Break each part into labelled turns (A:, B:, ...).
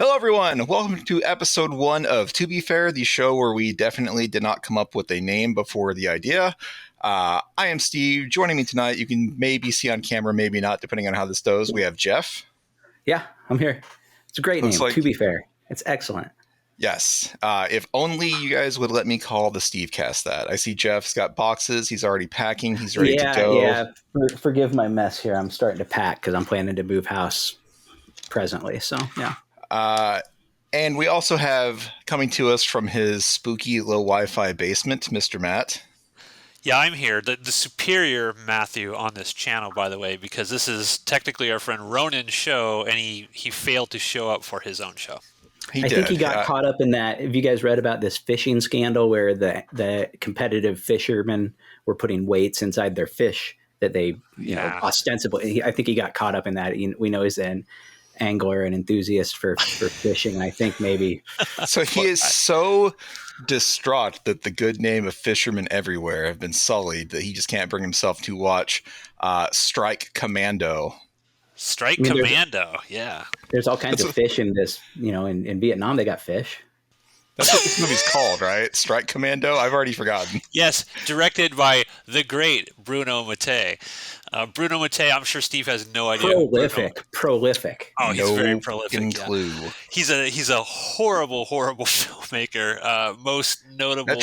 A: Hello, everyone. Welcome to episode 1 of Tubi Fare, the show where we definitely did not come up with a name before the idea. I am Steve. Joining me tonight, you can maybe see on camera, maybe not, depending on how this goes. We have Jeff.
B: Yeah, I'm here. It's a great
A: Looks
B: name,
A: like-
B: Tubi Fare. It's excellent.
A: Yes. If only you guys would let me call the Steve cast that. I see Jeff's got boxes. He's already packing. He's ready to go.
B: Yeah. Forgive my mess here. I'm starting to pack because I'm planning to move house presently. So, yeah.
A: And we also have coming to us from his spooky low Wi-Fi basement, Mr. Matt.
C: Yeah, I'm here. The superior Matthew on this channel, by the way, because this is technically our friend Ronan's show, and he failed to show up for his own show.
B: I think he got caught up in that. Have you guys read about this fishing scandal where the competitive fishermen were putting weights inside their fish that they, ostensibly, I think he got caught up in that. We know he's an angler and enthusiast for fishing. I think maybe.
A: So he is so distraught that the good name of fishermen everywhere have been sullied that he just can't bring himself to watch Strike Commando.
C: Strike Commando, yeah.
B: There's all kinds of fish in this, in Vietnam they got fish.
A: That's what this movie's called, right? Strike Commando? I've already forgotten.
C: Yes, directed by the great Bruno Mattei. Bruno Mattei, I'm sure Steve has no idea.
B: Prolific.
C: Oh, he's very prolific.
A: Clue.
C: Yeah. He's a horrible filmmaker. Most notable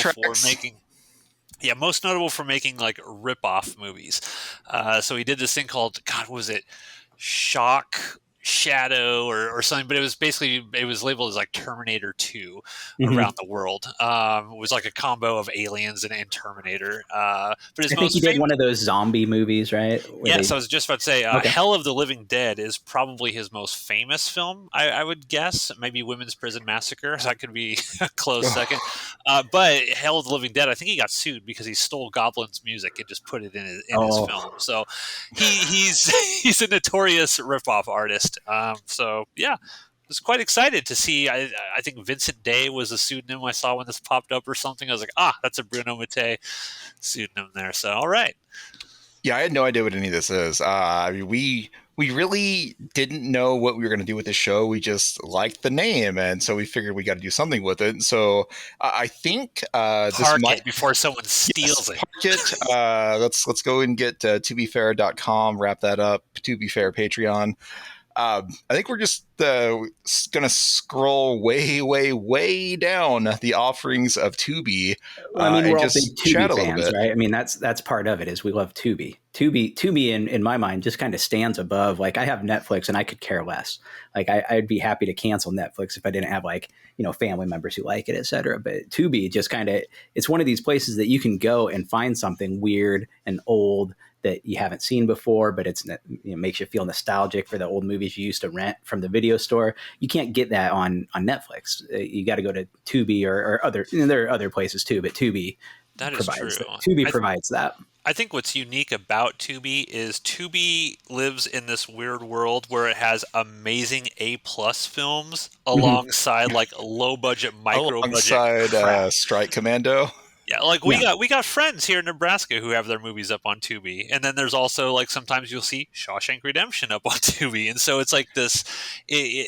C: for making like rip-off movies. So he did this thing called, what was it? Shock Shadow or something, but it was labeled as like Terminator 2 around the world. It was like a combo of Aliens and Terminator. But
B: I think he did one of those zombie movies, right?
C: Yes, I was just about to say Hell of the Living Dead is probably his most famous film, I would guess. Maybe Women's Prison Massacre. That could be a close second. But Hell of the Living Dead, I think he got sued because he stole Goblin's music and just put it in his film. So he's a notorious ripoff artist. So yeah, I was quite excited to see. I think Vincent Day was a pseudonym I saw when this popped up or something. I was like, that's a Bruno Mattei pseudonym there. So all right.
A: Yeah, I had no idea what any of this is. We really didn't know what we were going to do with this show. We just liked the name, and so we figured we got to do something with it. So I think
C: this might before someone steals it.
A: Park it. Let's go and get tubifare.com, wrap that up. Tubi Fare Patreon. I think we're just going to scroll way down the offerings of Tubi.
B: We're all big Tubi fans, right? I mean, that's part of it is we love Tubi. Tubi in my mind just kind of stands above. Like I have Netflix and I could care less. Like I'd be happy to cancel Netflix if I didn't have family members who like it, et cetera. But Tubi just kind of, it's one of these places that you can go and find something weird and old that you haven't seen before, but it makes you feel nostalgic for the old movies you used to rent from the video store. You can't get that on Netflix. You got to go to Tubi or other. There are other places too, but Tubi provides that. Tubi provides that.
C: I think what's unique about Tubi is Tubi lives in this weird world where it has amazing A+ films alongside like low budget, micro budget
A: Strike Commando.
C: Yeah, we got friends here in Nebraska who have their movies up on Tubi, and then there's also like sometimes you'll see Shawshank Redemption up on Tubi, and so it's like this.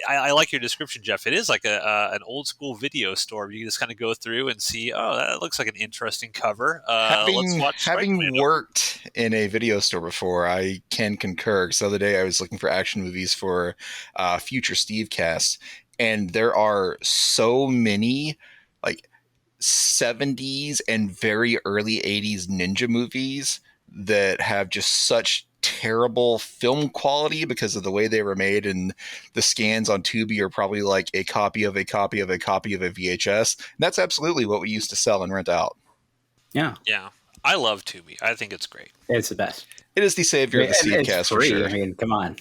C: I like your description, Jeff. It is like an old school video store. You just kind of go through and see, that looks like an interesting cover.
A: Having worked in a video store before, I can concur. So the other day I was looking for action movies for future Steve cast, and there are so many like 70s and very early 80s ninja movies that have just such terrible film quality because of the way they were made, and the scans on Tubi are probably like a copy of a copy of a copy of a VHS. And that's absolutely what we used to sell and rent out.
C: Yeah. I love Tubi. I think it's great.
B: It's the best.
A: It is the savior of the Stevecast for sure.
B: I mean, come on.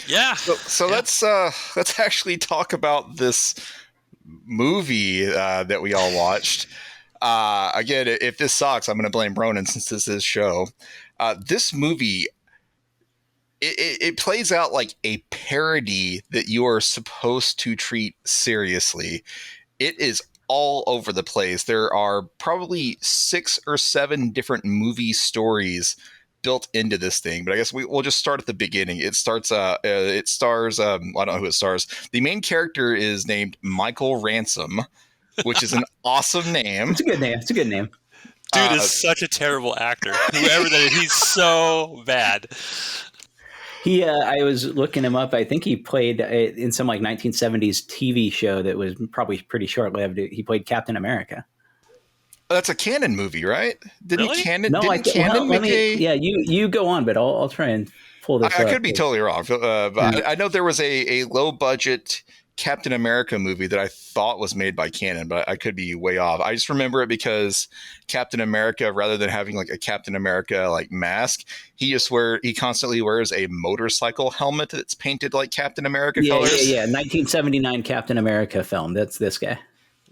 C: Yeah.
A: So let's actually talk about this movie that we all watched. Again, if this sucks, I'm going to blame Ronan since this is his show. This movie, it plays out like a parody that you are supposed to treat seriously. It is all over the place. There are probably 6 or 7 different movie stories built into this thing, but I guess we'll just start at the beginning. It stars I don't know who it stars. The main character is named Michael Ransom, which is an awesome name.
B: It's a good name. It's a good name.
C: Dude is such a terrible actor. Whoever that is, he's so bad.
B: I was looking him up. I think he played in some like 1970s TV show that was probably pretty short-lived. He played Captain America.
A: That's a canon movie, right?
C: Really?
B: Yeah, you go on, but I'll try and pull this up.
A: I could be totally wrong, but I know there was a low-budget Captain America movie that I thought was made by Canon, but I could be way off. I just remember it because Captain America, rather than having like a Captain America like mask, he constantly wears a motorcycle helmet that's painted like Captain America colors.
B: Yeah. 1979 Captain America film. That's this guy.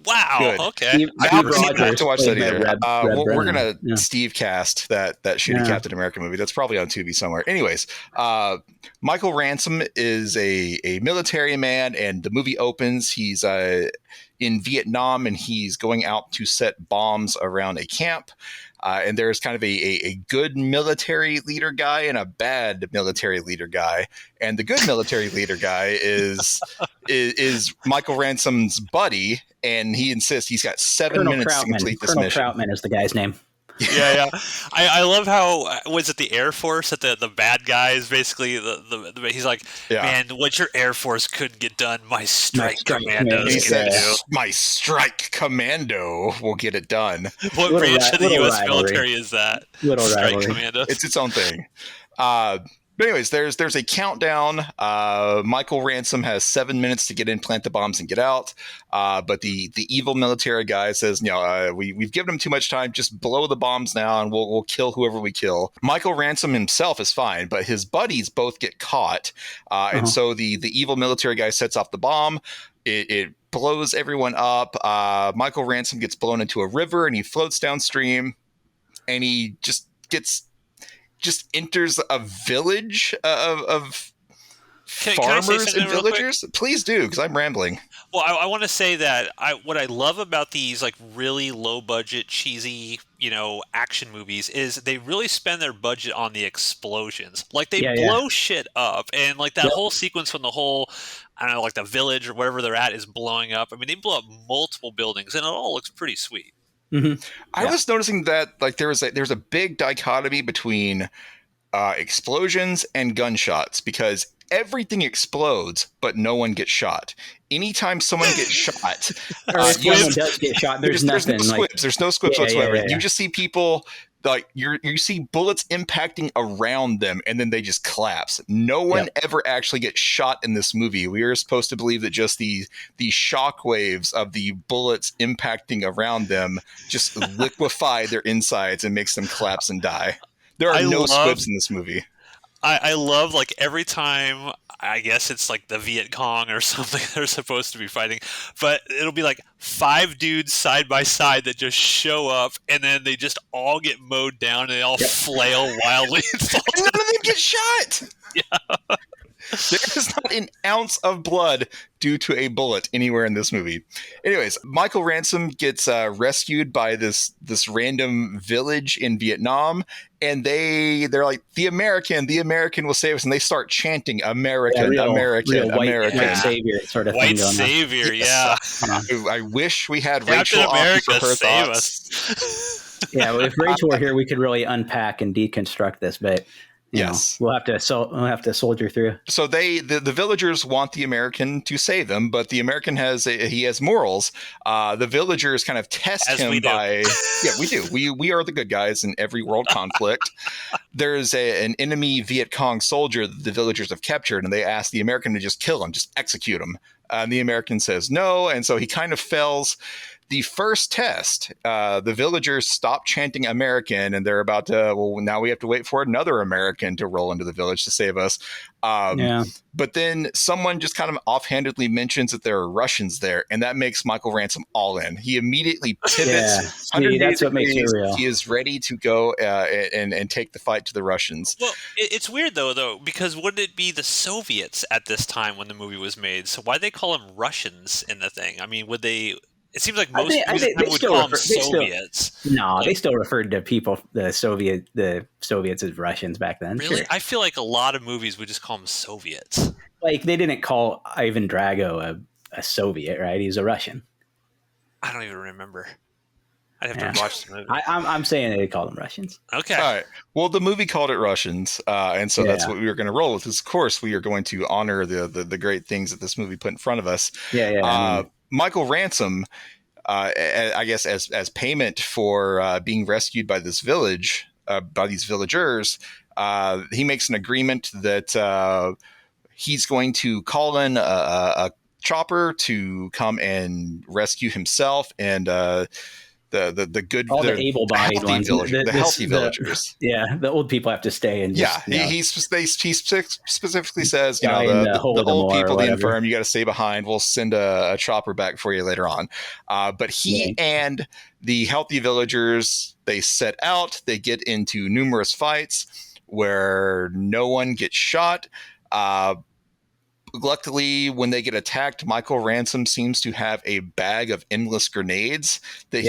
C: Wow.
A: Good.
C: Okay.
A: I haven't have to watch that either. We're gonna Steve cast that shitty Captain America movie. That's probably on Tubi somewhere. Anyways, Michael Ransom is a military man, and the movie opens. He's in Vietnam, and he's going out to set bombs around a camp. And there's kind of a good military leader guy and a bad military leader guy. And the good military leader guy is Michael Ransom's buddy, and he insists he's got 7 minutes to complete this mission.
B: Colonel Troutman is the guy's name.
C: Yeah. I love how was it the Air Force that the bad guy is basically the he's like, man, what your Air Force couldn't get done, my strike commandos
A: he
C: can do.
A: My strike commando will get it done.
C: What branch of the U.S. military is that?
B: Strike
C: Commandos.
A: It's its own thing. But anyways, there's a countdown. Michael Ransom has 7 minutes to get in, plant the bombs, and get out. But the evil military guy says, we've given him too much time. Just blow the bombs now, and we'll kill whoever we kill. Michael Ransom himself is fine, but his buddies both get caught. And so the evil military guy sets off the bomb. It blows everyone up. Michael Ransom gets blown into a river, and he floats downstream, and he just enters a village of farmers and villagers. Please do, because I'm rambling.
C: Well, I want to say that what I love about these like really low budget, cheesy, action movies is they really spend their budget on the explosions. Like they blow shit up, and like that whole sequence when the whole, I don't know, like the village or wherever they're at is blowing up. I mean, they blow up multiple buildings, and it all looks pretty sweet.
A: Mm-hmm. I was noticing that like there's a big dichotomy between explosions and gunshots, because everything explodes, but no one gets shot. Anytime someone gets shot,
B: someone does get shot. There's nothing.
A: There's no squibs whatsoever. You just see people. Like you see bullets impacting around them, and then they just collapse. No one ever actually gets shot in this movie. We are supposed to believe that just the shock waves of the bullets impacting around them just liquefy their insides and makes them collapse and die. There are no squibs in this movie.
C: I love like every time, I guess it's like the Viet Cong or something they're supposed to be fighting, but it'll be like 5 dudes side by side that just show up, and then they just all get mowed down and they all flail wildly. And
A: none of them get shot.
C: Yeah.
A: There is not an ounce of blood due to a bullet anywhere in this movie. Anyways, Michael Ransom gets rescued by this random village in Vietnam, and they're like, the American will save us, and they start chanting American.
B: Real
A: White
B: savior sort of
C: white
B: thing.
C: Savior, yeah.
A: I wish we had
C: Captain
A: Rachel
C: America
A: on for her
C: save
A: thoughts.
C: us.
B: Yeah, well, if Rachel were here, we could really unpack and deconstruct this, but.
A: Yes,
B: we'll have to soldier through.
A: So the villagers want the American to save them, but the American has morals. The villagers kind of test him by we do. We are the good guys in every world conflict. There's an enemy Viet Cong soldier that the villagers have captured, and they ask the American to just kill him, just execute him. And the American says no, and so he kind of fails. The first test, the villagers stop chanting American, and they're about to, now we have to wait for another American to roll into the village to save us. But then someone just kind of offhandedly mentions that there are Russians there, and that makes Michael Ransom all in. He immediately pivots.
B: That's what makes it real.
A: He is ready to go and take the fight to the Russians.
C: Well, it's weird, though, because wouldn't it be the Soviets at this time when the movie was made? So why'd they call them Russians in the thing? I mean, would they... It seems like most movies would call them Soviets.
B: They still referred to people, the Soviets as Russians back then.
C: Really?
B: Sure.
C: I feel like a lot of movies would just call them Soviets.
B: Like, they didn't call Ivan Drago a Soviet, right? He's a Russian.
C: I don't even remember. I'd have to watch the movie.
B: I'm saying they call them Russians.
C: Okay.
A: All right. Well, the movie called it Russians, and so that's what we were going to roll with. Of course, we are going to honor the great things that this movie put in front of us. Michael Ransom, I guess, as payment for being rescued by this village, by these villagers, he makes an agreement that he's going to call in a chopper to come and rescue himself and the good,
B: all the able-bodied ones,
A: the healthy villagers.
B: The old people have to stay and just,
A: he specifically says, the old people, the infirm, you got to stay behind. We'll send a chopper back for you later on. But he and the healthy villagers, they set out. They get into numerous fights where no one gets shot. Luckily, when they get attacked, Michael Ransom seems to have a bag of endless grenades that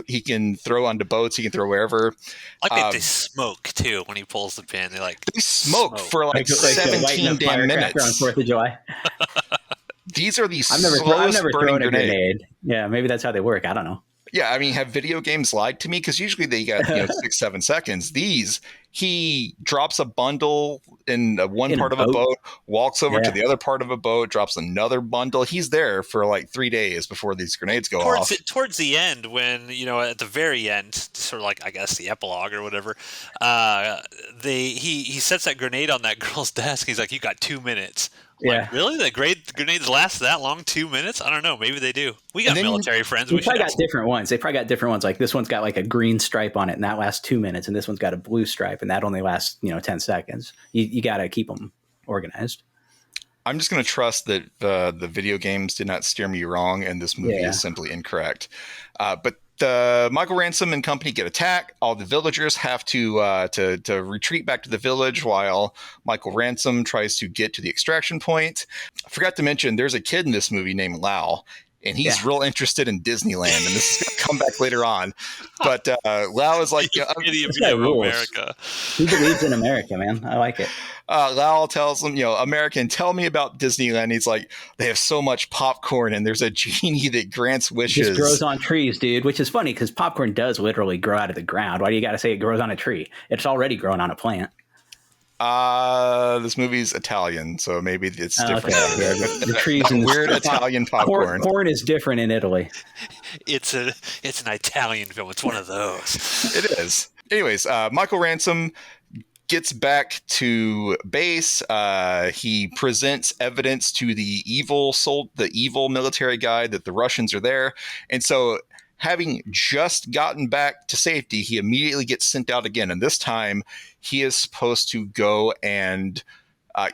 A: he can throw onto boats. He can throw wherever.
C: Like they smoke too when he pulls the pin. They
A: smoke for like 17 damn minutes
B: on 4th of July.
A: These are the
B: I've never thrown a
A: grenade.
B: Yeah, maybe that's how they work. I don't know.
A: Yeah, I mean, have video games lied to me? Because usually they got 6-7 seconds. He drops a bundle in one part of a boat, walks over to the other part of a boat, drops another bundle. He's there for like 3 days before these grenades go off.
C: Towards the end, when at the very end, sort of like I guess the epilogue or whatever, he sets that grenade on that girl's desk. He's like, "You got 2 minutes." Like, really? The grenades last that long? 2 minutes? I don't know. Maybe they do. We got military friends.
B: We probably got different ones. They probably got different ones. Like this one's got like a green stripe on it, and that lasts 2 minutes. And this one's got a blue stripe, and that only lasts 10 seconds. You got to keep them organized.
A: I'm just going to trust that the video games did not steer me wrong, and this movie is simply incorrect. But Michael Ransom and company get attacked. All the villagers have to retreat back to the village while Michael Ransom tries to get to the extraction point. I forgot to mention there's a kid in this movie named Lau, and he's real interested in Disneyland, and this is going to come back later on. But Lau is like,
C: America.
B: He believes in America, man. I like it.
A: Lau tells him, American, tell me about Disneyland. He's like, they have so much popcorn, and there's a genie that grants wishes.
B: It just grows on trees, dude, which is funny because popcorn does literally grow out of the ground. Why do you got to say it grows on a tree? It's already grown on a plant.
A: This movie's Italian, so maybe it's different.
B: Okay. The trees and
A: weird Italian popcorn.
B: Corn is different in Italy.
C: It's an Italian film. It's one of those.
A: It is. Anyways, Michael Ransom gets back to base. He presents evidence to the evil military guy that the Russians are there, and so, having just gotten back to safety, he immediately gets sent out again. And this time, he is supposed to go and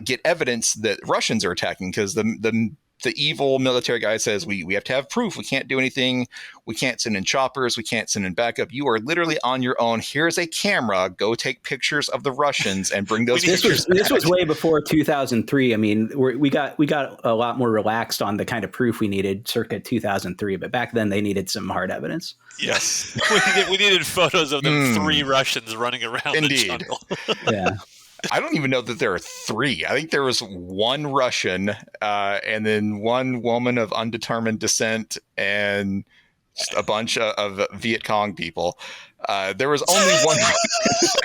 A: get evidence that Russians are attacking, because the evil military guy says, we have to have proof. We can't do anything. We can't send in choppers. We can't send in backup. You are literally on your own. Here's a camera. Go take pictures of the Russians and bring those pictures back.
B: This was way before 2003. I mean, we got a lot more relaxed on the kind of proof we needed circa 2003. But back then, they needed some hard evidence.
A: Yes.
C: we needed photos of them 3 Russians running around the jungle.
B: Yeah.
A: I don't even know that there are 3. I think there was 1 Russian and then 1 woman of undetermined descent and just a bunch of Viet Cong people. There was only 1. I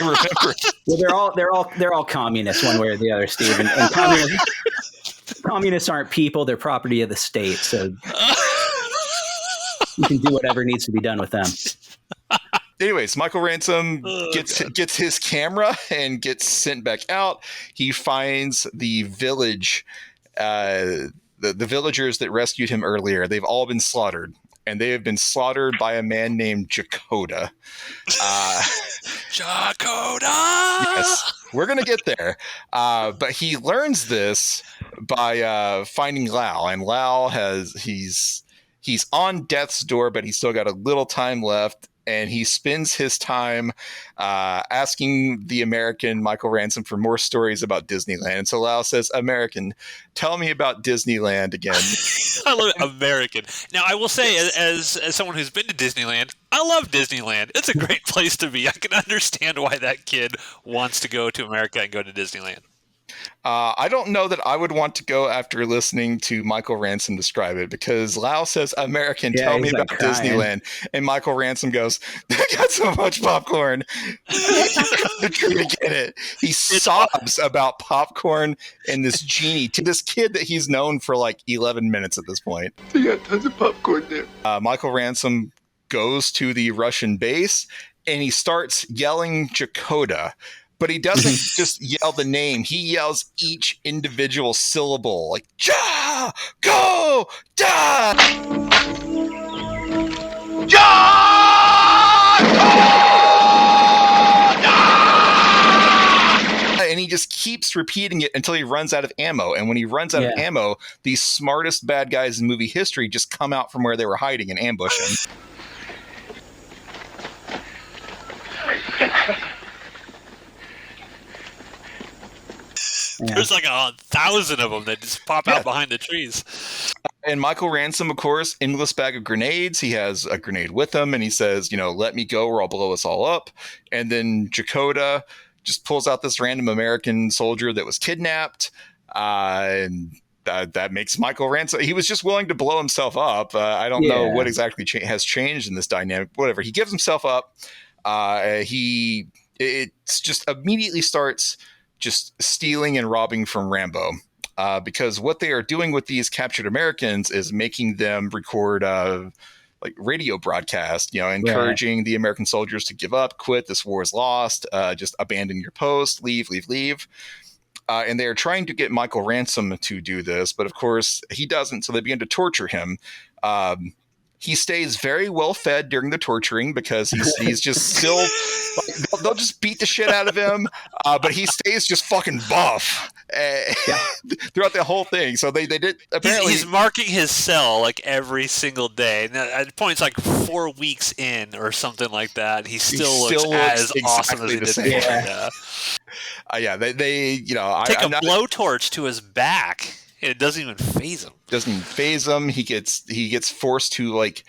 A: remember.
B: Well, they're all communists one way or the other, Steve. And communists aren't people; they're property of the state. So you can do whatever needs to be done with them.
A: Anyways, Michael Ransom gets his camera and gets sent back out. He finds the village, the villagers that rescued him earlier. They've all been slaughtered, and they have been slaughtered by a man named Jakoda.
C: Jakoda!
A: Yes, we're going to get there. But he learns this by finding Lau, and Lau he's on death's door, but he's still got a little time left. and he spends his time asking the American Michael Ransom for more stories about Disneyland. And so Lau says, American, tell me about Disneyland again.
C: I love American. Now, I will say, as someone who's been to Disneyland, I love Disneyland. It's a great place to be. I can understand why that kid wants to go to America and go to Disneyland.
A: I don't know that I would want to go after listening to Michael Ransom describe it, because Lau says, American, tell me about Disneyland. And Michael Ransom goes, I got so much popcorn. The tree to get it. He sobs about popcorn and this genie to this kid that he's known for like 11 minutes at this point.
D: He got tons of popcorn there.
A: Michael Ransom goes to the Russian base and he starts yelling Jakoda. But he doesn't just yell the name. He yells each individual syllable, like, Ja! Go! Da! And he just keeps repeating it until he runs out of ammo. And when he runs out of ammo, the smartest bad guys in movie history just come out from where they were hiding and ambush him.
C: There's like 1,000 of them that just pop out behind the trees.
A: And Michael Ransom, of course, endless bag of grenades. He has a grenade with him, and he says, let me go or I'll blow us all up. And then Jakoda just pulls out this random American soldier that was kidnapped. And that makes Michael Ransom. He was just willing to blow himself up. I don't know what exactly has changed in this dynamic. Whatever. He gives himself up. It's just immediately starts just stealing and robbing from Rambo, because what they are doing with these captured Americans is making them record like radio broadcast, encouraging the American soldiers to give up, quit, this war is lost, just abandon your post, leave. And they are trying to get Michael Ransom to do this, but of course he doesn't, so they begin to torture him. He stays very well fed during the torturing because he's just still, they'll just beat the shit out of him, but he stays just fucking buff throughout the whole thing. So they did apparently.
C: He's marking his cell like every single day. And at points like 4 weeks in or something like that, he still looks as
A: exactly
C: awesome as he did.
A: They
C: take a blowtorch to his back. It doesn't even phase him.
A: Doesn't phase him. He gets forced to like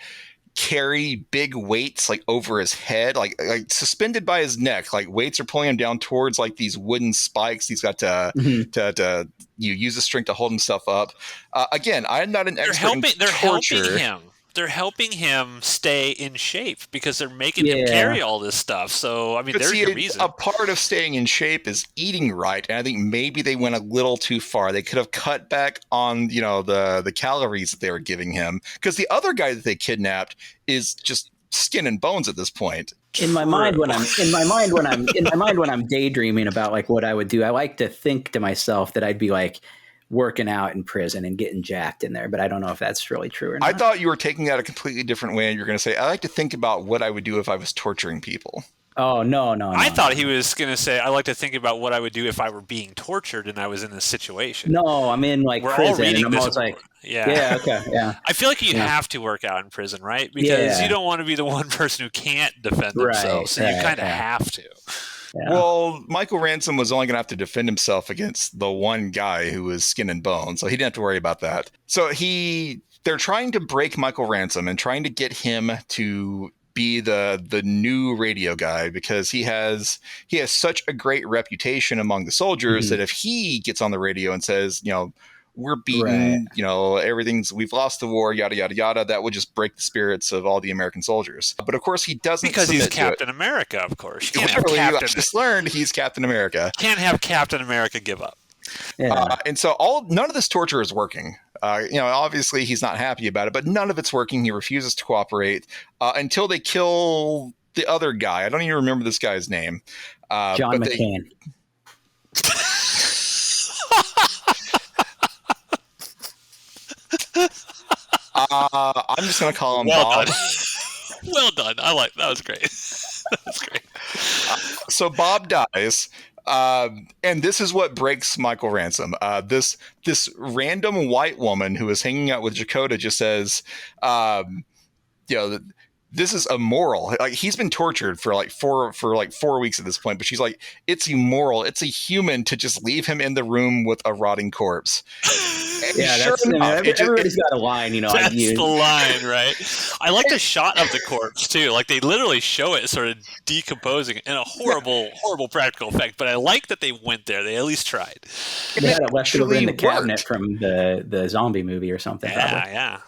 A: carry big weights like over his head, like suspended by his neck. Like weights are pulling him down towards like these wooden spikes. He's got to use the strength to hold himself up. Again, I'm not an expert in torture.
C: They're helping him stay in shape because they're making him carry all this stuff. So, I mean, there's your reason.
A: A part of staying in shape is eating right. And I think maybe they went a little too far. They could have cut back on, the calories that they were giving him. Because the other guy that they kidnapped is just skin and bones at this point.
B: In my mind, when I'm daydreaming about like what I would do, I like to think to myself that I'd be like working out in prison and getting jacked in there, but I don't know if that's really true or not.
A: I thought you were taking that a completely different way, and you're going to say, I like to think about what I would do if I was torturing people.
B: Oh, no.
C: I thought he was going to say, I like to think about what I would do if I were being tortured and I was in this situation.
B: No, I'm in like
C: We're
B: prison.
C: all reading
B: and I'm
C: this.
B: like,
C: okay.
B: Yeah.
C: I feel like you have to work out in prison, right? Because you don't want to be the one person who can't defend themselves. So you kind of have to.
A: Yeah. Well, Michael Ransom was only going to have to defend himself against the one guy who was skin and bone, so he didn't have to worry about that. So they're trying to break Michael Ransom and trying to get him to be the new radio guy because he has such a great reputation among the soldiers that if he gets on the radio and says, we're beaten, we've lost the war, yada, yada, yada, that would just break the spirits of all the American soldiers. But of course he doesn't,
C: because he's Captain America, of course.
A: I just learned he's Captain America.
C: Can't have Captain America give up.
A: And so none of this torture is working. Obviously he's not happy about it, but none of it's working. He refuses to cooperate until they kill the other guy. I don't even remember this guy's name.
B: John McCain.
A: I'm just going to call him Bob.
C: Well done. That was great. That's great.
A: So Bob dies. And this is what breaks Michael Ransom. This random white woman who is hanging out with Jakoda just says, this is immoral. Like, he's been tortured for like 4 weeks at this point, but she's like, it's immoral. It's a human to just leave him in the room with a rotting corpse.
B: Yeah, sure enough, everybody's got a line,
C: That's the line, right? I like the shot of the corpse too. Like, they literally show it sort of decomposing in a horrible practical effect. But I like that they went there. They at least tried.
B: They had it left over in the cabinet from the zombie movie or something.
C: Yeah.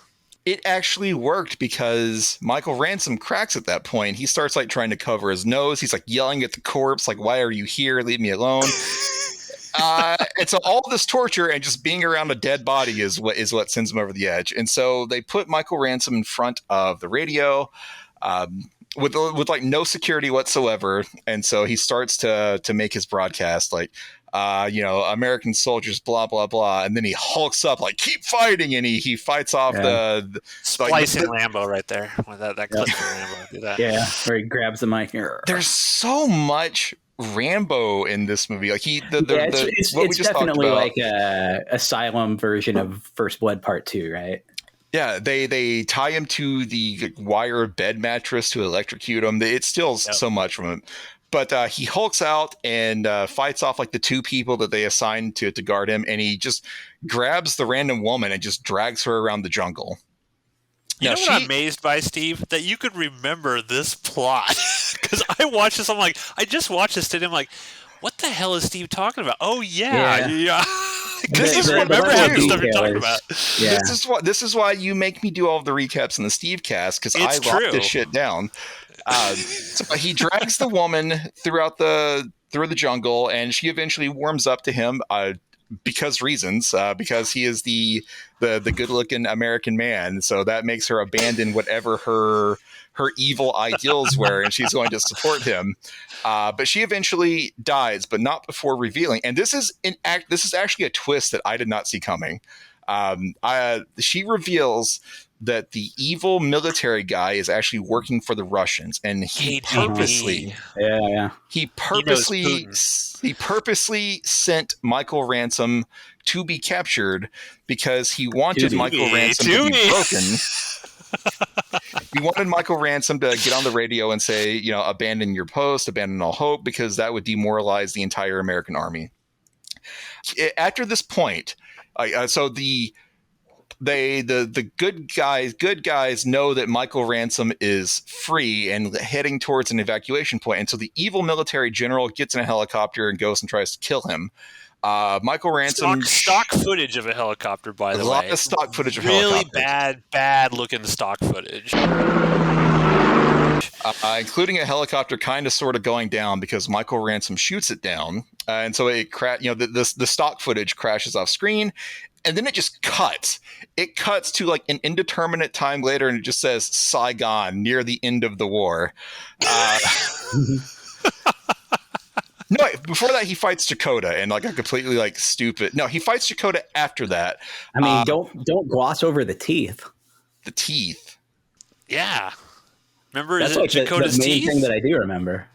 A: It actually worked because Michael Ransom cracks at that point. He starts like trying to cover his nose. He's like yelling at the corpse, like, "Why are you here? Leave me alone." And so all this torture and just being around a dead body is what sends him over the edge. And so they put Michael Ransom in front of the radio with like no security whatsoever. And so he starts to make his broadcast like, American soldiers, blah, blah, blah. And then he hulks up like, keep fighting. And he fights off the
C: splicing Rambo right there. That clip from Rambo. Do that.
B: Yeah, where he grabs the mic.
A: There's so much Rambo in this movie. Like
B: it's definitely like a Asylum version of First Blood Part 2, right?
A: Yeah, they tie him to the wire bed mattress to electrocute him. It steals so much from him. But he hulks out and fights off like the 2 people that they assigned to guard him, and he just grabs the random woman and just drags her around the jungle.
C: You know what I'm amazed by, Steve? That you could remember this plot. Because I watched this, I just watched this today, I'm like, what the hell is Steve talking about? Oh, yeah. This is remember how the stuff you're talking about.
A: Yeah. This is why you make me do all of the recaps in the Steve cast, because I locked this shit down. So he drags the woman through the jungle, and she eventually warms up to him because he is the good-looking American man. So that makes her abandon whatever her evil ideals were, and she's going to support him. But she eventually dies, but not before revealing. And this is actually a twist that I did not see coming. She reveals that the evil military guy is actually working for the Russians, and he purposely sent Michael Ransom to be captured because he wanted Michael Ransom to be broken. He wanted Michael Ransom to get on the radio and say, abandon your post, abandon all hope, because that would demoralize the entire American army. After this point, the good guys know that Michael Ransom is free and heading towards an evacuation point. And so the evil military general gets in a helicopter and goes and tries to kill him. Michael Ransom
C: stock footage of a helicopter, by the way.
A: A lot of stock footage of
C: really bad looking stock footage.
A: Including a helicopter kind of sort of going down because Michael Ransom shoots it down. And so the stock footage crashes off screen. And then it just cuts. It cuts to like an indeterminate time later, and it just says Saigon, near the end of the war. No, before that he fights Dakota and like a completely like stupid. No, he fights Dakota after that.
B: I mean, don't gloss over the teeth.
A: The teeth.
C: Yeah. Remember,
B: that's
C: is
B: like
C: it Dakota's
B: the main
C: teeth?
B: thing that I do remember.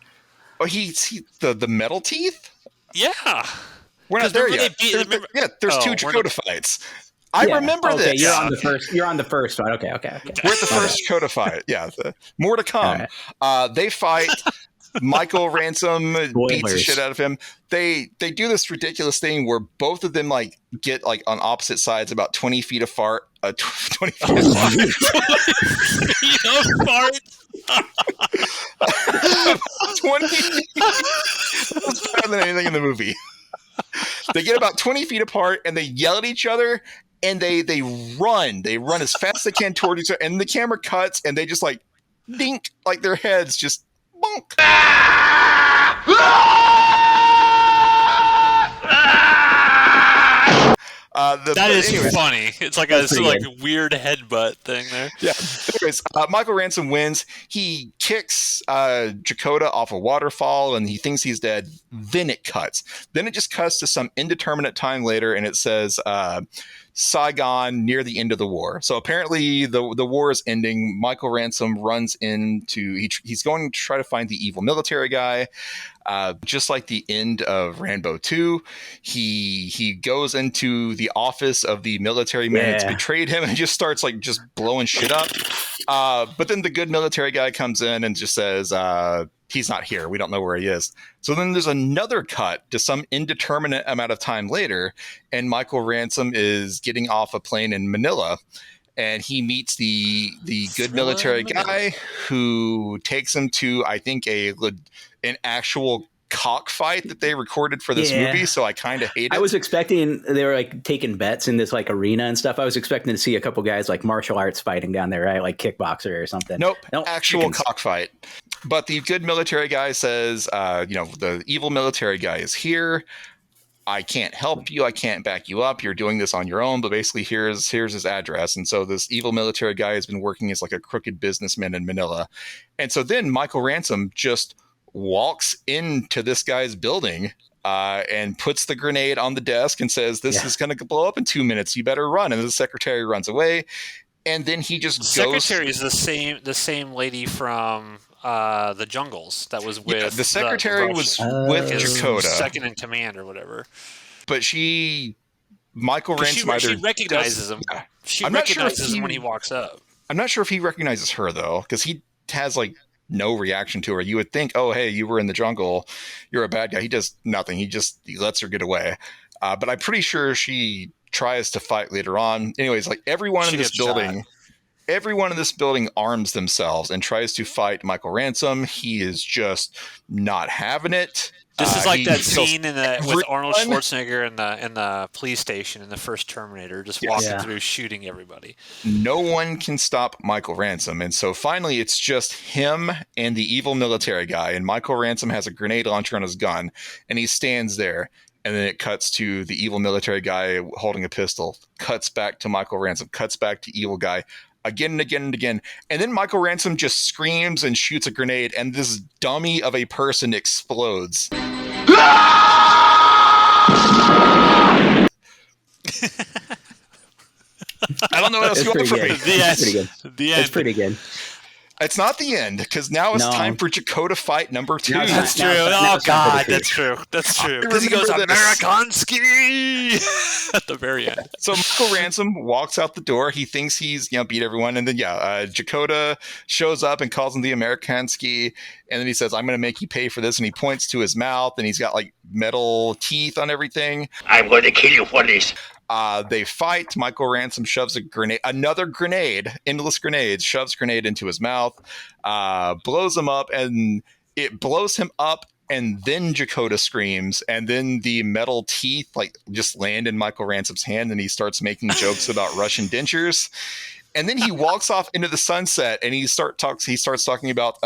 A: Oh, the metal teeth?
C: Yeah.
A: We're not there yet. There's 2 Dakota fights. I remember this.
B: You're on the first one. Okay.
A: We're at the first Dakota fight. Yeah. More to come. Right. They fight. Michael Ransom beats the shit out of him. They do this ridiculous thing where both of them like get like on opposite sides about 20 feet apart. 20 feet apart. 20 feet apart. 20 feet. That's better than anything in the movie. They get about 20 feet apart and they yell at each other and they run. They run as fast as they can toward each other, and the camera cuts and they just like dink, like their heads just bonk.
C: That is funny. It's like a weird headbutt thing there.
A: Yeah. Anyways, Michael Ransom wins. He kicks Dakota off a waterfall and he thinks he's dead. Then it cuts. Then it just cuts to some indeterminate time later, and it says Saigon, near the end of the war. So apparently the war is ending. Michael Ransom runs into, he's going to try to find the evil military guy. Just like the end of Rambo 2, he goes into the office of the military man that's betrayed him and just starts like just blowing shit up. But then the good military guy comes in and just says, he's not here. We don't know where he is. So then there's another cut to some indeterminate amount of time later, and Michael Ransom is getting off a plane in Manila. And he meets the good military guy who takes him to, I think, an actual cockfight that they recorded for this movie. So I kind of hate it.
B: I was expecting they were like taking bets in this like arena and stuff. I was expecting to see a couple guys like martial arts fighting down there, right? Like kickboxer or something.
A: Nope. Actual cockfight. But the good military guy says, the evil military guy is here. I can't help you. I can't back you up. You're doing this on your own. But basically, here's his address. And so this evil military guy has been working as like a crooked businessman in Manila. And so then Michael Ransom just walks into this guy's building and puts the grenade on the desk and says, this is going to blow up in 2 minutes. You better run. And the secretary runs away. And then he just goes.
C: Secretary is the same lady from the Jungles that was with
A: the secretary was with Dakota,
C: second in command or whatever.
A: But Michael Ransom
C: she recognizes him. She recognizes him when he walks up.
A: I'm not sure if he recognizes her though, because he has like no reaction to her. You would think, oh hey, you were in the jungle, you're a bad guy. He does nothing. He lets her get away. But I'm pretty sure she tries to fight later on. Anyways, like everyone in this building arms themselves and tries to fight Michael Ransom. He is just not having it.
C: This is like that scene with Arnold Schwarzenegger in the police station in the first Terminator, just walking through shooting everybody.
A: No one can stop Michael Ransom. And so finally it's just him and the evil military guy. And Michael Ransom has a grenade launcher on his gun and he stands there. And then it cuts to the evil military guy holding a pistol, cuts back to Michael Ransom, cuts back to evil guy. Again and again and again. And then Michael Ransom just screams and shoots a grenade, and this dummy of a person explodes. I don't know what else you want from me.
B: It's pretty good.
A: It's not the end, because now it's time for Dakota fight number 2.
C: That's true. That's true. That's true. Because he goes American ski at the very end.
A: So Michael Ransom walks out the door. He thinks he's beat everyone, and then Dakota shows up and calls him the American ski, and then he says, "I'm going to make you pay for this," and he points to his mouth, and he's got like metal teeth on everything.
D: I'm going to kill you for this.
A: They fight. Michael Ransom shoves another grenade, endless grenades, shoves grenade into his mouth, blows him up, and it blows him up. And then Dakota screams, and then the metal teeth like just land in Michael Ransom's hand, and he starts making jokes about Russian dentures. And then he walks off into the sunset, and he starts talking about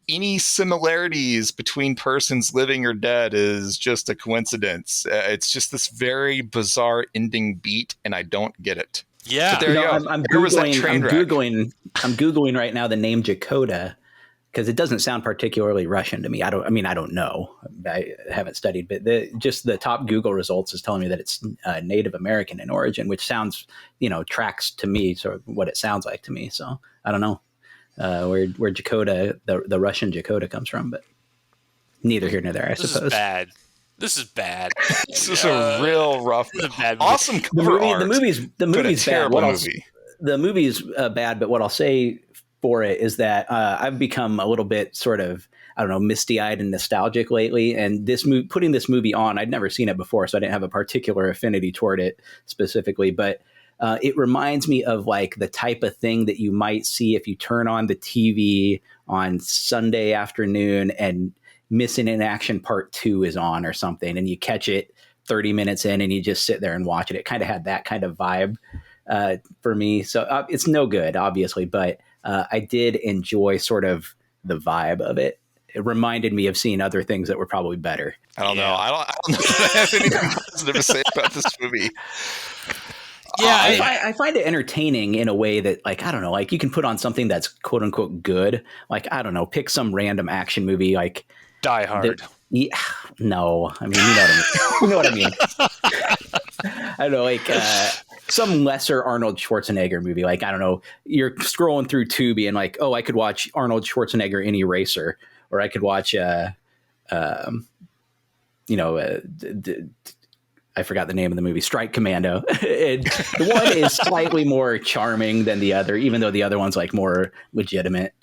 A: any similarities between persons living or dead is just a coincidence. It's just this very bizarre ending beat, and I don't get it.
C: Yeah,
A: but there you go.
B: I'm Googling right now the name Dakota, because it doesn't sound particularly Russian to me. I don't know. I haven't studied, but just the top Google results is telling me that it's Native American in origin, which sounds, tracks to me, sort of what it sounds like to me. So I don't know where Dakota, the Russian Dakota comes from, but neither here nor there, I suppose.
C: This is bad.
A: This is a real rough, awesome cover art.
B: The movie's bad. The movie's bad, but what I'll say for it is that I've become a little bit sort of, misty-eyed and nostalgic lately. And putting this movie on, I'd never seen it before, so I didn't have a particular affinity toward it specifically. But it reminds me of like the type of thing that you might see if you turn on the TV on Sunday afternoon and Missing in Action Part 2 is on or something, and you catch it 30 minutes in and you just sit there and watch it. It kind of had that kind of vibe for me. So it's no good, obviously, but I did enjoy sort of the vibe of it. It reminded me of seeing other things that were probably better.
A: I don't know. I don't know if I have anything positive to say about this movie.
B: Yeah, I find it entertaining in a way that, like, I don't know, like you can put on something that's quote unquote good. Like, I don't know, pick some random action movie like
C: Die Hard.
B: No, I mean, you know what I mean. I don't know, like some lesser Arnold Schwarzenegger movie. Like, I don't know, you're scrolling through Tubi and like, oh, I could watch Arnold Schwarzenegger in Eraser, or I could watch I forgot the name of the movie, Strike Commando. The one is slightly more charming than the other, even though the other one's like more legitimate.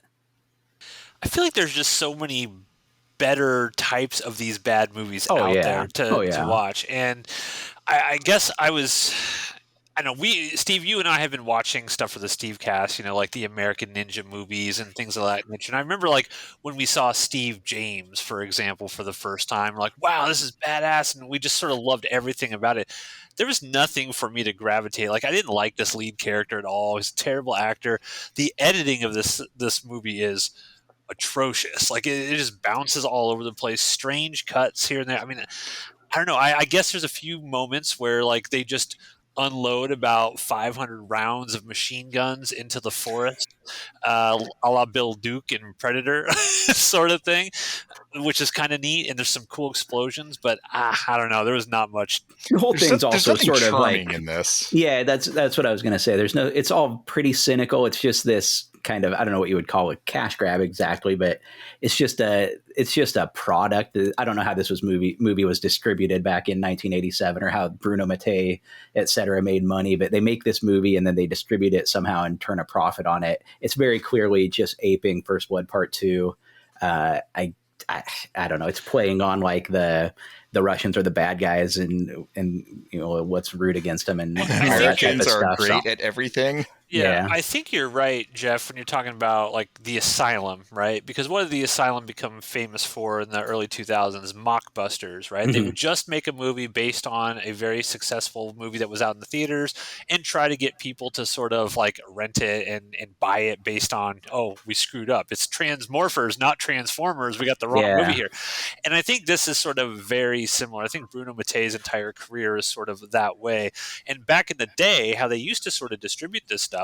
C: I feel like there's just so many better types of these bad movies out there to watch. And I guess I know Steve, you and I have been watching stuff for the Steve cast, like the American Ninja movies and things of that nature. And I remember like when we saw Steve James, for example, for the first time, like, wow, this is badass. And we just sort of loved everything about it. There was nothing for me to gravitate. Like, I didn't like this lead character at all. He's a terrible actor. The editing of this movie is atrocious. Like it just bounces all over the place. Strange cuts here and there. I mean, I don't know. I guess there's a few moments where like they just unload about 500 rounds of machine guns into the forest, a la Bill Duke and Predator sort of thing, which is kind of neat. And there's some cool explosions, but I don't know. There was not much.
B: The whole thing's also sort of like
A: in this.
B: Yeah, that's what I was going to say. It's all pretty cynical. It's just this kind of, I don't know what you would call a cash grab exactly, but it's just a product. I don't know how this movie was distributed back in 1987 or how Bruno Mattei, et cetera, made money, but they make this movie and then they distribute it somehow and turn a profit on it. It's very clearly just aping First Blood Part 2. I don't know. It's playing on like the Russians are the bad guys and what's rude against them and
A: Americans are great at everything.
C: Yeah, I think you're right, Jeff, when you're talking about like the Asylum, right? Because what did the Asylum become famous for in the early 2000s? Mockbusters, right? Mm-hmm. They would just make a movie based on a very successful movie that was out in the theaters and try to get people to sort of like rent it and buy it based on, oh, we screwed up. It's Transmorphers, not Transformers. We got the wrong movie here. And I think this is sort of very similar. I think Bruno Mattei's entire career is sort of that way. And back in the day, how they used to sort of distribute this stuff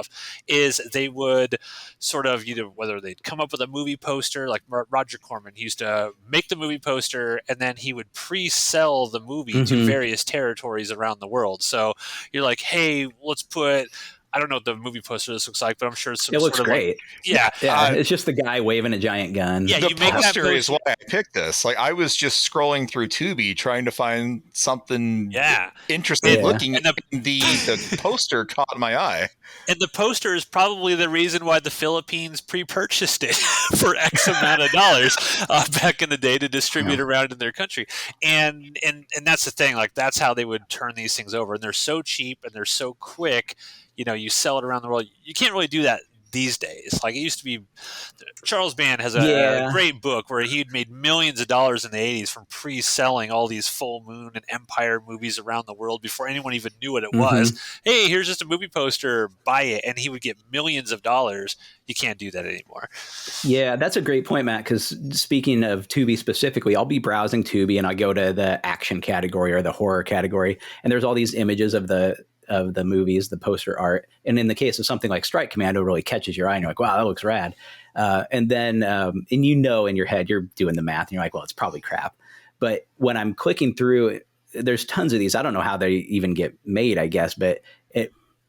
C: is they would sort of whether they'd come up with a movie poster, like Roger Corman, he used to make the movie poster and then he would pre-sell the movie to various territories around the world. So you're like, hey, let's put, I don't know what the movie poster this looks like, but I'm sure it's some
B: it looks
C: sort of
B: great.
C: Like,
B: it's just the guy waving a giant gun.
C: Yeah,
A: the poster is why I picked this. Like I was just scrolling through Tubi trying to find something interesting looking, and the poster caught my eye.
C: And the poster is probably the reason why the Philippines pre-purchased it for X amount of dollars back in the day to distribute around in their country. And that's the thing. Like that's how they would turn these things over. And they're so cheap and they're so quick. You sell it around the world. You can't really do that these days. Like it used to be. Charles Band has a great book where he'd made millions of dollars in the 80s from pre-selling all these Full Moon and Empire movies around the world before anyone even knew what it was. Hey, here's just a movie poster, buy it. And he would get millions of dollars. You can't do that anymore.
B: Yeah, that's a great point, Matt, because speaking of Tubi specifically, I'll be browsing Tubi and I go to the action category or the horror category, and there's all these images of the movies, the poster art. And in the case of something like Strike Commando, really catches your eye and you're like, wow, that looks rad. And then, and in your head, you're doing the math and you're like, well, it's probably crap. But when I'm clicking through, there's tons of these. I don't know how they even get made, I guess, but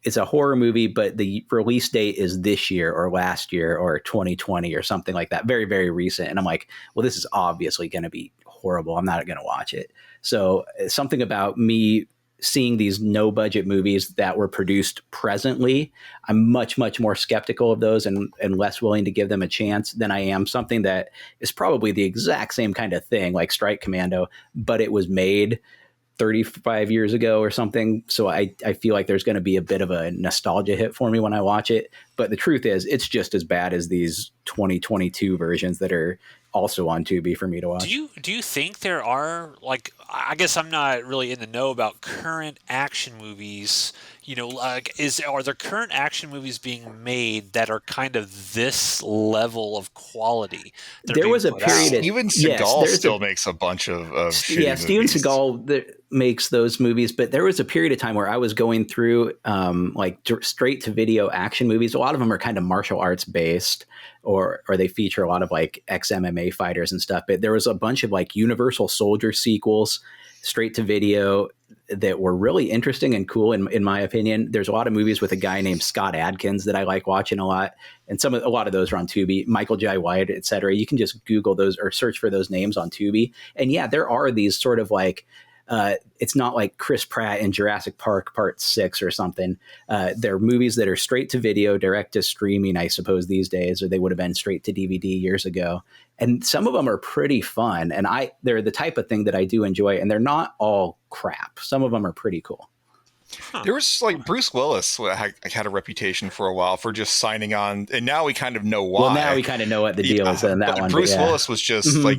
B: it's a horror movie, but the release date is this year or last year or 2020 or something like that. Very, very recent. And I'm like, well, this is obviously going to be horrible. I'm not going to watch it. So something about me seeing these no budget movies that were produced presently, I'm much, much more skeptical of those and less willing to give them a chance than I am something that is probably the exact same kind of thing like Strike Commando, but it was made 35 years ago or something. So I feel like there's going to be a bit of a nostalgia hit for me when I watch it. But the truth is it's just as bad as these 2022 versions that are also on Tubi for me to watch.
C: Do you think there are, like, I guess I'm not really in the know about current action movies, are there current action movies being made that are kind of this level of quality?
B: There was a period.
A: Steven Seagal still makes a bunch of shitty
B: Steven Seagal makes those movies, but there was a period of time where I was going through like straight to video action movies. A lot of them are kind of martial arts based, or they feature a lot of like ex-MMA fighters and stuff. But there was a bunch of like Universal Soldier sequels, straight to video. that were really interesting and cool in my opinion. There's a lot of movies with a guy named Scott Adkins that I like watching a lot, and a lot of those are on Tubi. Michael Jai White, etc. You can just Google those or search for those names on Tubi, and yeah, there are these sort of like. It's not like Chris Pratt in Jurassic Park Part 6 or something. They're movies that are straight to video, direct to streaming, I suppose, these days, or they would have been straight to DVD years ago. And some of them are pretty fun. And they're the type of thing that I do enjoy. And they're not all crap. Some of them are pretty cool.
A: There was like Bruce Willis had a reputation for a while for just signing on. And now we kind of know why.
B: Well, now we kind of know what the deal is in that one.
A: Bruce Willis was just like,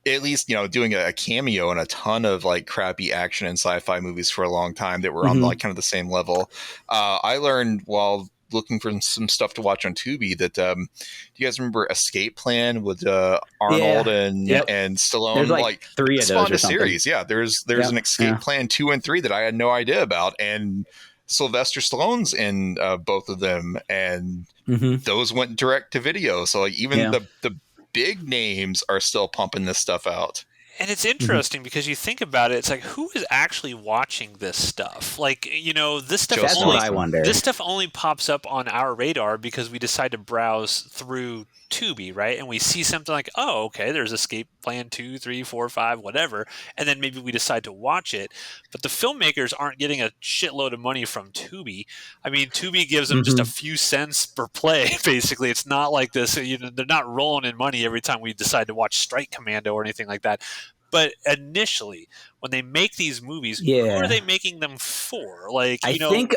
A: at least, doing a cameo in a ton of like crappy action and sci-fi movies for a long time that were on like kind of the same level. I learned while looking for some stuff to watch on Tubi that do you guys remember Escape Plan with Arnold and Stallone?
B: There's like 3 of those or something.
A: Series. Yeah, there's an Escape Plan 2 and 3 that I had no idea about, and Sylvester Stallone's in both of them, and those went direct to video. So like even the big names are still pumping this stuff out.
C: And it's interesting because you think about it, it's like, who is actually watching this stuff? Like, this stuff.
B: That's what I wonder.
C: This stuff only pops up on our radar because we decide to browse through Tubi, right? And we see something like, oh, okay, there's Escape Plan 2, 3, 4, 5, whatever. And then maybe we decide to watch it. But the filmmakers aren't getting a shitload of money from Tubi. I mean, Tubi gives them just a few cents per play, basically. It's not like this. They're not rolling in money every time we decide to watch Strike Commando or anything like that. But initially, when they make these movies, who are they making them for? Like,
B: I think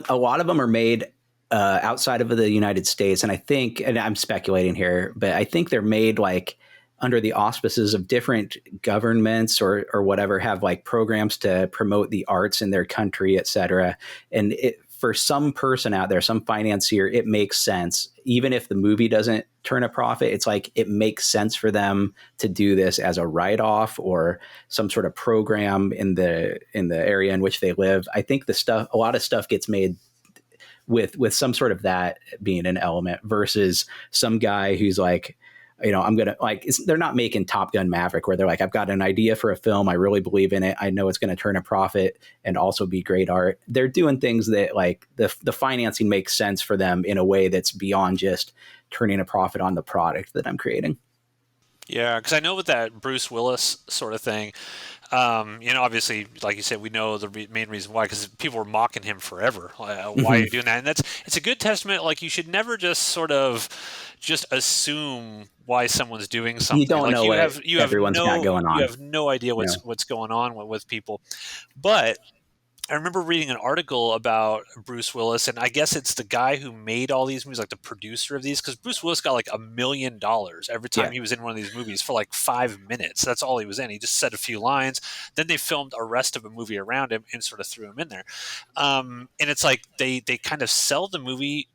B: a lot of them are made outside of the United States, and I think, and I'm speculating here, but I think they're made like under the auspices of different governments or whatever, have like programs to promote the arts in their country, et cetera. And for some person out there, some financier, it makes sense. Even if the movie doesn't turn a profit, it's like it makes sense for them to do this as a write-off or some sort of program in the area in which they live. I think a lot of stuff gets made with some sort of that being an element versus some guy who's like, I'm going to like, they're not making Top Gun Maverick where they're like, I've got an idea for a film. I really believe in it. I know it's going to turn a profit and also be great art. They're doing things that like the financing makes sense for them in a way that's beyond just turning a profit on the product that I'm creating.
C: Yeah, because I know with that Bruce Willis sort of thing, obviously, like you said, we know the main reason why, because people were mocking him forever. Why are you doing that? And it's a good testament. Like, you should never just sort of just assume why someone's doing something.
B: You don't
C: like,
B: know everyone's got going on.
C: You have no idea what's going on with people. But I remember reading an article about Bruce Willis, and I guess it's the guy who made all these movies, like the producer of these, because Bruce Willis got like $1 million every time he was in one of these movies for like 5 minutes. That's all he was in. He just said a few lines. Then they filmed a rest of a movie around him and sort of threw him in there. And it's like they kind of sell the movie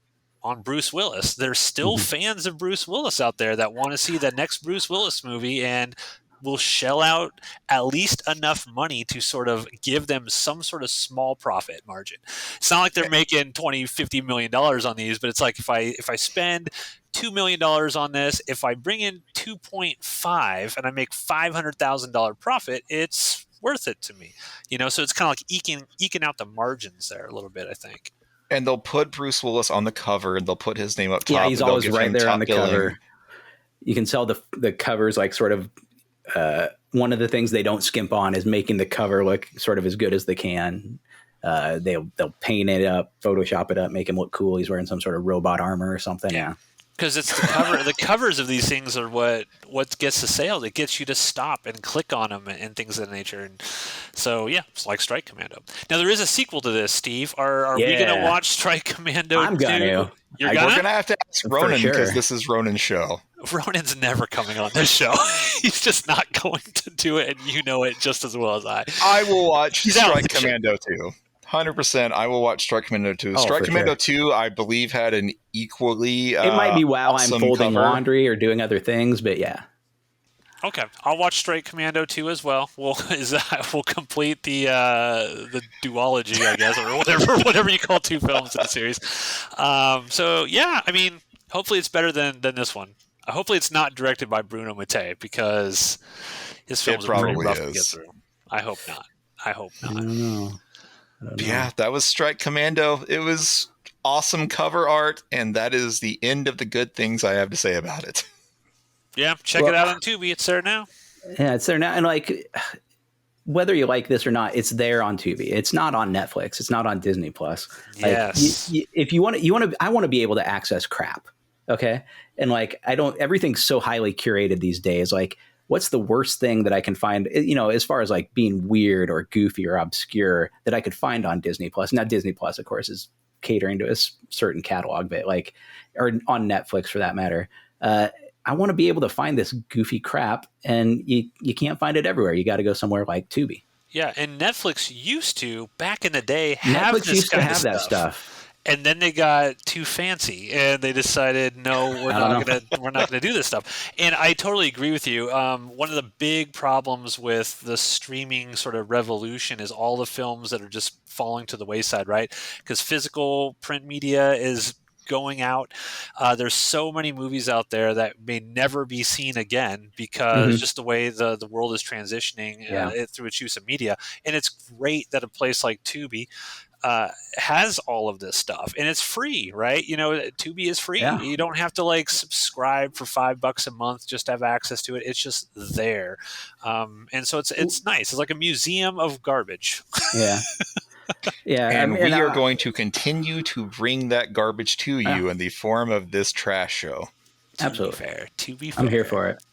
C: on Bruce Willis. There's still fans of Bruce Willis out there that want to see the next Bruce Willis movie and will shell out at least enough money to sort of give them some sort of small profit margin. It's not like they're making $20-50 million on these, but it's like if I spend $2 million on this, if I bring in 2.5 and I make $500,000 profit, it's worth it to me. So it's kind of like eking out the margins there a little bit, I think.
A: And they'll put Bruce Willis on the cover and they'll put his name up top.
B: Yeah, he's always right there on the cover. You can tell the covers like sort of one of the things they don't skimp on is making the cover look sort of as good as they can. They'll paint it up, Photoshop it up, make him look cool. He's wearing some sort of robot armor or something. Yeah.
C: Because it's the cover. The covers of these things are what gets the sales. It gets you to stop and click on them and things of that nature. And so, it's like Strike Commando. Now, there is a sequel to this, Steve. Are we going to watch Strike Commando 2?
B: I'm going to.
C: You're going to?
A: We're going to have to ask Ronan because this is Ronan's show.
C: Ronan's never coming on this show. He's just not going to do it, and you know it just as well as I.
A: I will watch Strike Commando 2. 100%. I will watch Strike Commando 2. Strike Commando 2, I believe, had an equally
B: it might be while
A: awesome
B: I'm folding
A: cover.
B: laundry or doing other things, but yeah.
C: Okay, I'll watch Strike Commando 2 as well. We'll complete the duology, I guess, or whatever you call two films in the series. Hopefully it's better than this one. Hopefully it's not directed by Bruno Mattei because his films are pretty rough to get through. I hope not. I hope not.
B: I don't know.
A: Yeah, that was Strike Commando. It was awesome cover art, and that is the end of the good things I have to say about it.
C: Yeah, check it out on Tubi. It's there now.
B: Yeah, it's there now. And like, whether you like this or not, it's there on Tubi. It's not on Netflix. It's not on Disney Plus. Like,
C: yes.
B: If you want to, I want to be able to access crap. Okay. And like, everything's so highly curated these days. Like, what's the worst thing that I can find, as far as like being weird or goofy or obscure that I could find on Disney Plus? Now, Disney Plus, of course, is catering to a certain catalog, but like, or on Netflix for that matter. I want to be able to find this goofy crap, and you can't find it everywhere. You got to go somewhere like Tubi.
C: Yeah, and Netflix used to, back in the day,
B: Netflix used to have that stuff.
C: And then they got too fancy, and they decided, no, we're not gonna do this stuff. And I totally agree with you. One of the big problems with the streaming sort of revolution is all the films that are just falling to the wayside, right? Because physical print media is going out. There's so many movies out there that may never be seen again because just the way the world is transitioning through its use of media. And it's great that a place like Tubi has all of this stuff, and it's free, right? Tubi is free. Yeah. You don't have to like subscribe for $5 a month just to have access to it. It's just there. And so it's nice. It's like a museum of garbage.
B: Yeah. Yeah.
A: And we are going to continue to bring that garbage to you in the form of this trash show.
B: Absolutely.
C: Fair. Tubi Fare.
B: I'm here for it.